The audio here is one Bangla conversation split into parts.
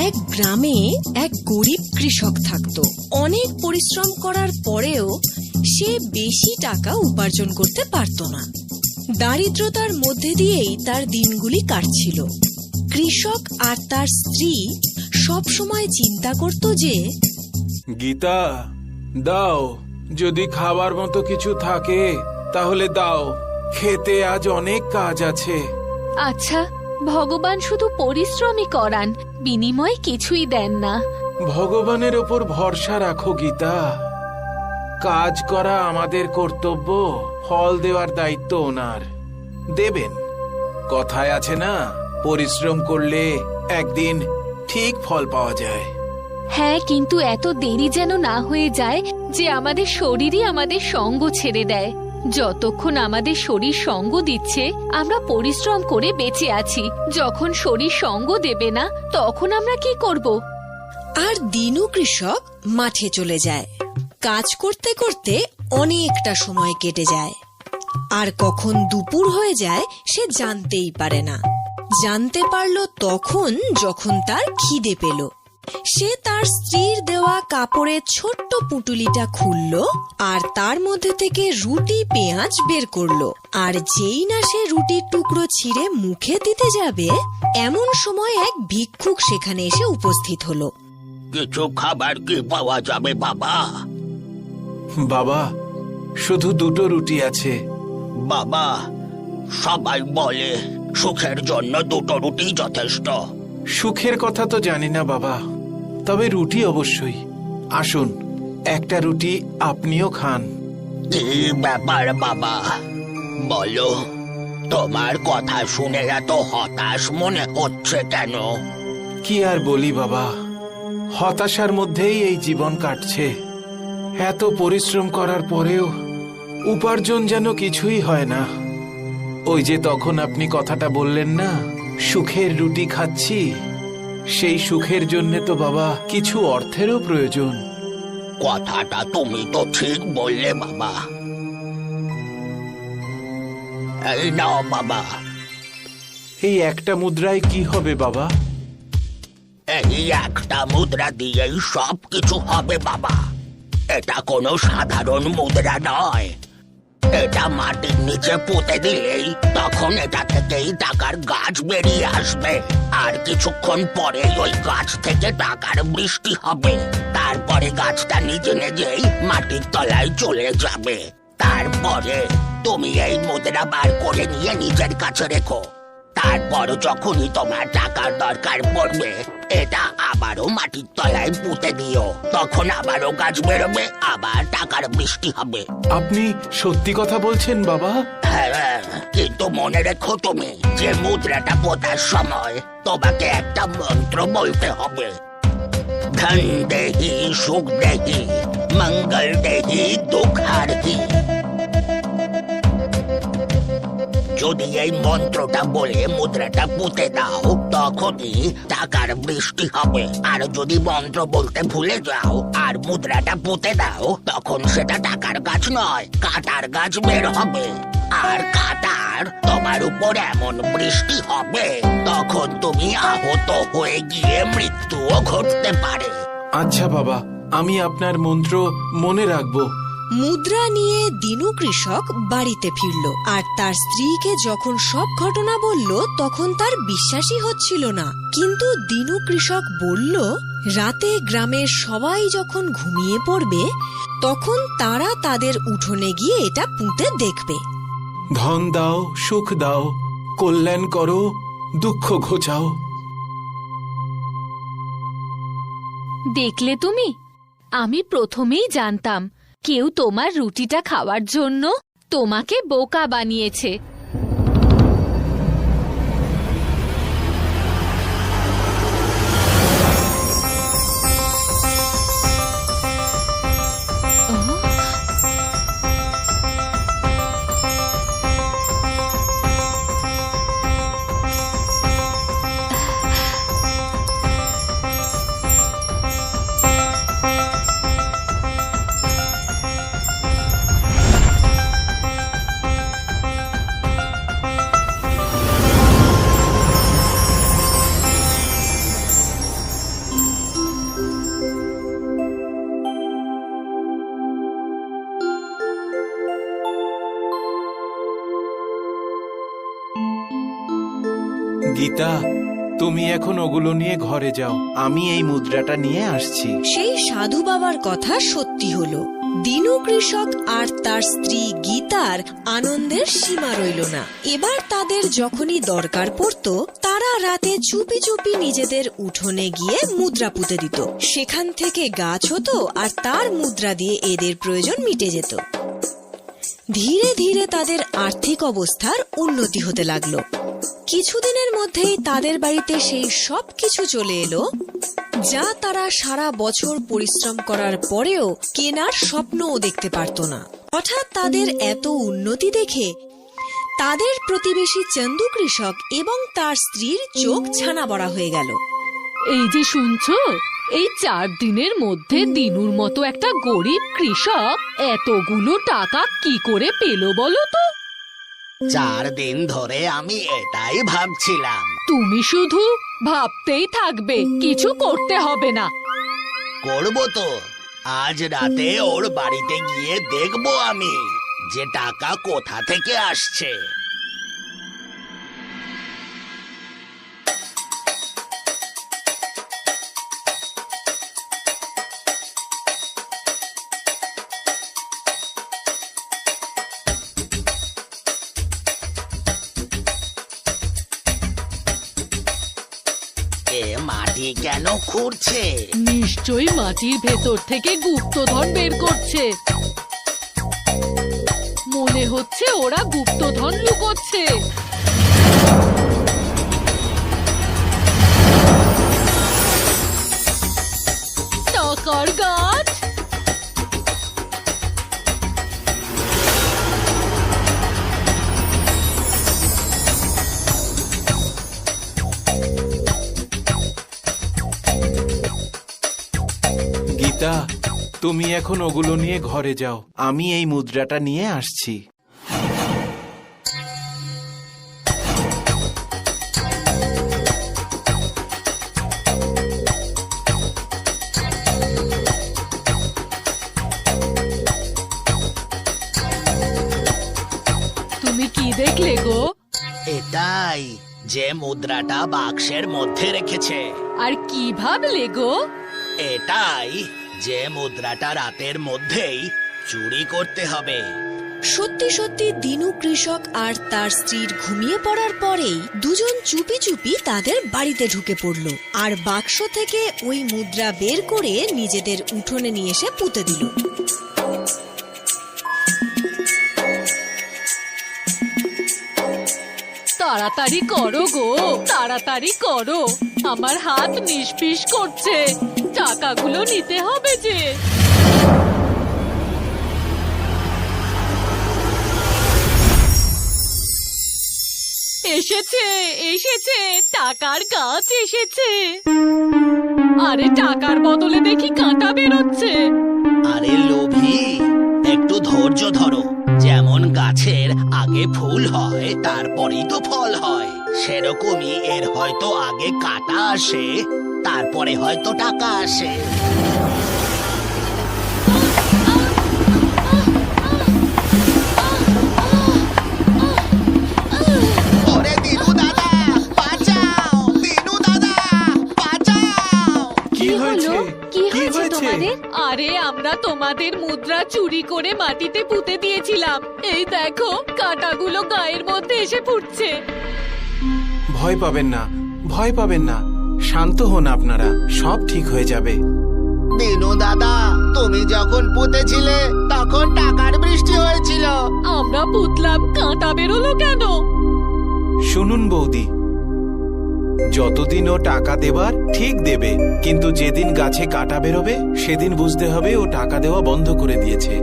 এক গ্রামে এক গরিব কৃষক থাকতো। অনেক পরিশ্রম করার পরেও সে বেশি টাকা উপার্জন করতে পারত না। দারিদ্রতার মধ্যে দিয়েই তার দিনগুলি কাটছিল। কৃষক আর তার স্ত্রী সব সময় চিন্তা করত যে, গীতা, দাও, যদি খাবার মতো কিছু থাকে তাহলে দাও, খেতে আজ অনেক কাজ আছে। আচ্ছা, ভগবান শুধু পরিশ্রমই করান, বিনিময়ে কিছুই দেন না। ভগবানের ওপর ভরসা রাখো গীতা। কাজ করা আমাদের কর্তব্য, ফল দেওয়ার দায়িত্ব ওনার। দেবেন। কথায় আছে না, পরিশ্রম করলে একদিন ঠিক ফল পাওয়া যায়। হ্যাঁ, কিন্তু এত দেরি যেন না হয়ে যায় যে আমাদের শরীরই আমাদের সঙ্গ ছেড়ে দেয়। যতক্ষণ আমাদের শরীর সঙ্গ দিচ্ছে আমরা পরিশ্রম করে বেঁচে আছি। যখন শরীর সঙ্গ দেবে না তখন আমরা কি করব? আর দিনু কৃষক মাঠে চলে যায়। কাজ করতে করতে অনেকটা সময় কেটে যায়, আর কখন দুপুর হয়ে যায় সে জানতেই পারে না। জানতে পারল তখন যখন তার খিদে পেল। সে তার স্ত্রীর দেওয়া কাপড়ের ছোট্ট পুঁটুলিটা খুলল আর তার মধ্যে থেকে রুটি পেঁয়াজ বের করলো। আর যেই না সে রুটির টুকরো ছিঁড়ে মুখে দিতে যাবে, এমন সময় এক ভিক্ষুক সেখানে এসে উপস্থিত হলো। কিছু খাবার কি পাওয়া যাবে বাবা? বাবা, শুধু 2টো রুটি আছে। বাবা, সবাই বলে সুখের জন্য 2টো রুটি যথেষ্ট। সুখের কথা তো জানি না বাবা, তবে রুটি অবশ্যই। আসুন, একটা রুটি আপনিও খান। কি ব্যাপার বাবা, বলো, তোমার কথা শুনে এত হতাশ মনে হচ্ছে কেন? কি আর বলি বাবা, হতাশার মধ্যেই এই জীবন কাটছে। এত পরিশ্রম করার পরেও উপার্জন যেন কিছুই হয় না। ওই যে তখন আপনি কথাটা বললেন না, সুখের রুটি খাচ্ছি, সেই সুখের জন্য তো বাবা কিছু অর্থেরও প্রয়োজন। কথাটা তুমি তো ঠিক বললে বাবা। এই নাও বাবা। এই একটা মুদ্রায় কি হবে বাবা? এই একটা মুদ্রা দিয়েই সব কিছু হবে বাবা। এটা কোনো সাধারণ মুদ্রা নয়। এটা মাটির নিচে পুঁতে দিলেই তখন এটা থেকেই টাকার গাছ বেরিয়ে আসবে। আর কিছুক্ষণ পরে ওই গাছ থেকে টাকার বৃষ্টি হবে। তারপরে গাছটা নিজে নিজেই মাটির তলায় চলে যাবে। তারপরে তুমি এই মুদ্রা বার করে নিয়ে নিজের কাছে রেখো। তারপর যখনই তোমার টাকার দরকার পড়বে, এটা আবারও মাটির তলায় পুঁতে দিও। তখন আবারও গাছ বেরোবে, আবার টাকার বৃষ্টি হবে। আপনি সত্যি কথা বলছেন বাবা? হ্যাঁ, কিন্তু মনে রেখো, তুমি যে মুদ্রাটা পোতার সময় তোমাকে একটা মন্ত্র বলতে হবে। ধন দেহি সুখ দেহি মঙ্গল দেহি দুঃখ হারহি। যদি এই মন্ত্রটা বলে মুদ্রাটা পুঁতে দাও, তখনই টাকার বৃষ্টি হবে। আর যদি মন্ত্র বলতে ভুলে যাও আর মুদ্রাটা পুঁতে দাও, তখন সেটা টাকার গাছ নয়, কাঁটার গাছ বের হবে। আর কাঁটার তোমার উপর এমন বৃষ্টি হবে, তখন তুমি আহত হয়ে গিয়ে মৃত্যুও ঘটতে পারে। আচ্ছা বাবা, আমি আপনার মন্ত্র মনে রাখবো। মুদ্রা নিয়ে দিনু কৃষক বাড়িতে ফিরল, আর তার স্ত্রীকে যখন সব ঘটনা বলল তখন তার বিশ্বাসই হচ্ছিল না। কিন্তু দিনু কৃষক বলল, রাতে গ্রামের সবাই যখন ঘুমিয়ে পড়বে তখন তারা তাদের উঠোনে গিয়ে এটা পুঁতে দেখবে। ধন দাও, সুখ দাও, কল্যাণ করো, দুঃখ ঘোচাও। দেখলে তুমি, আমি প্রথমেই জানতাম কেউ তোমার রুটিটা খাওয়ার জন্য তোমাকে বোকা বানিয়েছে। গীতা, তুমি এখন ওগুলো নিয়ে ঘরে যাও, আমি এই মুদ্রাটা নিয়ে আসছি। সেই সাধু বাবার কথা সত্যি হলো। দিনু কৃষক আর তার স্ত্রী গীতার আনন্দের সীমা রইল না। এবার তাদের যখনই দরকার পড়তো, তারা রাতে চুপি চুপি নিজেদের উঠোনে গিয়ে মুদ্রা পুঁতে দিত। সেখান থেকে গাছ হতো আর তার মুদ্রা দিয়ে এদের প্রয়োজন মিটে যেত। ধীরে ধীরে তাদের আর্থিক অবস্থার উন্নতি হতে লাগলো। কিছুদিনের মধ্যেই তাদের বাড়িতে সেই সব কিছু চলে এলো যা তারা সারা বছর পরিশ্রম করার পরেও কেনার স্বপ্নও দেখতে পারত না। হঠাৎ তাদের এত উন্নতি দেখে তাদের প্রতিবেশী চন্দু কৃষক এবং তার স্ত্রীর চোখ ছানা বড়া হয়ে গেল। এই যে শুনছো, এই 4 দিনের মধ্যে দিনুর মতো একটা গরিব কৃষক এতগুলো টাকা কি করে পেল বলো তো? 4 দিন ধরে আমি এটাই ভাবছিলাম। তুমি শুধু ভাবতেই থাকবে, কিছু করতে হবে না। করব তো, আজ রাতে ওর বাড়িতে গিয়ে দেখবো আমি যে টাকা কোথা থেকে আসছে। এ মাটি কেন খুঁড়ছে? নিশ্চয়ই মাটির ভেতর থেকে গুপ্তধন বের করছে। মনে হচ্ছে ওরা গুপ্তধন লুকোচ্ছে। টাকার গাছ। গীতা, তুমি এখন ওগুলো নিয়ে ঘরে যাও, আমি এই মুদ্রাটা নিয়ে আসছি। তুমি কি দেখলে গো? এটাই যে মুদ্রাটা বাক্সের মধ্যে রেখেছে। আর কি ভাবলে গো? এটাই যে মুদ্রাটা রাতের মধ্যেই চুরি করতে হবে। সত্যি সত্যি দিনু কৃষক আর তার স্ত্রীর ঘুমিয়ে পড়ার পরেই দুজন চুপি চুপি তাদের বাড়িতে ঢুকে পড়ল আর বাক্স থেকে ওই মুদ্রা বের করে নিজেদের উঠোনে নিয়ে এসে পুঁতে দিল। তাড়াতাড়ি করো গো, তাড়াতাড়ি করো, আমার হাত নিষ্পিস করছে। টাকাগুলো নিতে হবে যে। এসেছে এসেছে, টাকার গাছ এসেছে। আরে টাকার বদলে দেখি কাঁটা বেরোচ্ছে। আরে লোভী, একটু ধৈর্য ধরো। যেমন গাছের আগে ফুল হয় তারপরেই তো ফল হয়, সেরকমই এর হয়তো আগে কাঁটা আসে তারপরে হয়তো টাকা আসে। ওরে দিনু দাদা, বাঁচাও! দিনু দাদা, বাঁচাও! কি হয়েছে? কি হয়েছে তোমাদের? আরে আমরা তোমাদের মুদ্রা চুরি করে মাটিতে পুঁতে দিয়েছিলাম। এই দেখো, কাঁটাগুলো গায়ের মধ্যে এসে ফুটছে। ভয় পাবেন না, ভয় পাবেন না, শান্ত হন আপনারা, সব ঠিক হয়ে যাবে। দিনু দাদা, তুমি যখন পুঁতেছিলে তখন টাকার বৃষ্টি হয়েছিল। আমরা পুতলাম, কাঁটা বেরোলো কেন? শুনুন বৌদি, যতদিন ও টাকা দেবার ঠিক দেবে, কিন্তু যেদিন গাছে কাঁটা বেরোবে সেদিন বুঝতে হবে ও টাকা দেওয়া বন্ধ করে দিয়েছে।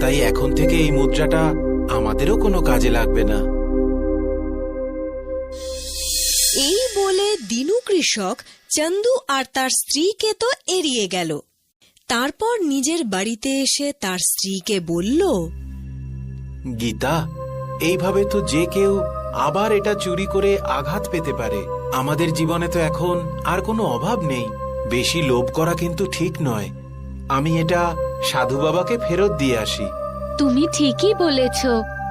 তাই এখন থেকে এই মুদ্রাটা আমাদেরও কোনো কাজে লাগবে না। এই বলে দিনু কৃষক চন্দু আর তার স্ত্রীকে তো এড়িয়ে গেল। তারপর নিজের বাড়িতে এসে তার স্ত্রীকে বলল, গীতা, এইভাবে তো যে কেউ আবার এটা চুরি করে আঘাত পেতে পারে। আমাদের জীবনে তো এখন আর কোনো অভাব নেই, বেশি লোভ করা কিন্তু ঠিক নয়। আমি এটা সাধু বাবাকে ফেরত দিয়ে আসি। তুমি ঠিকই বলেছ,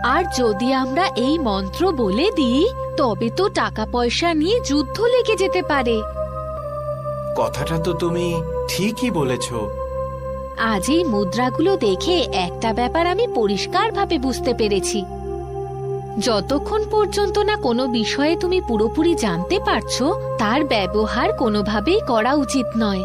আর যদি আমরা এই মন্ত্র বলে দিই তবে তো টাকা পয়সা নিয়ে যুদ্ধ লেগে যেতে পারে। কথাটা তো তুমি ঠিকই বলেছ। আজ এই মুদ্রাগুলো দেখে একটা ব্যাপার আমি পরিষ্কারভাবে বুঝতে পেরেছি। যতক্ষণ পর্যন্ত না কোনো বিষয়ে তুমি পুরোপুরি জানতে পারছো, তার ব্যবহার কোনোভাবেই করা উচিত নয়।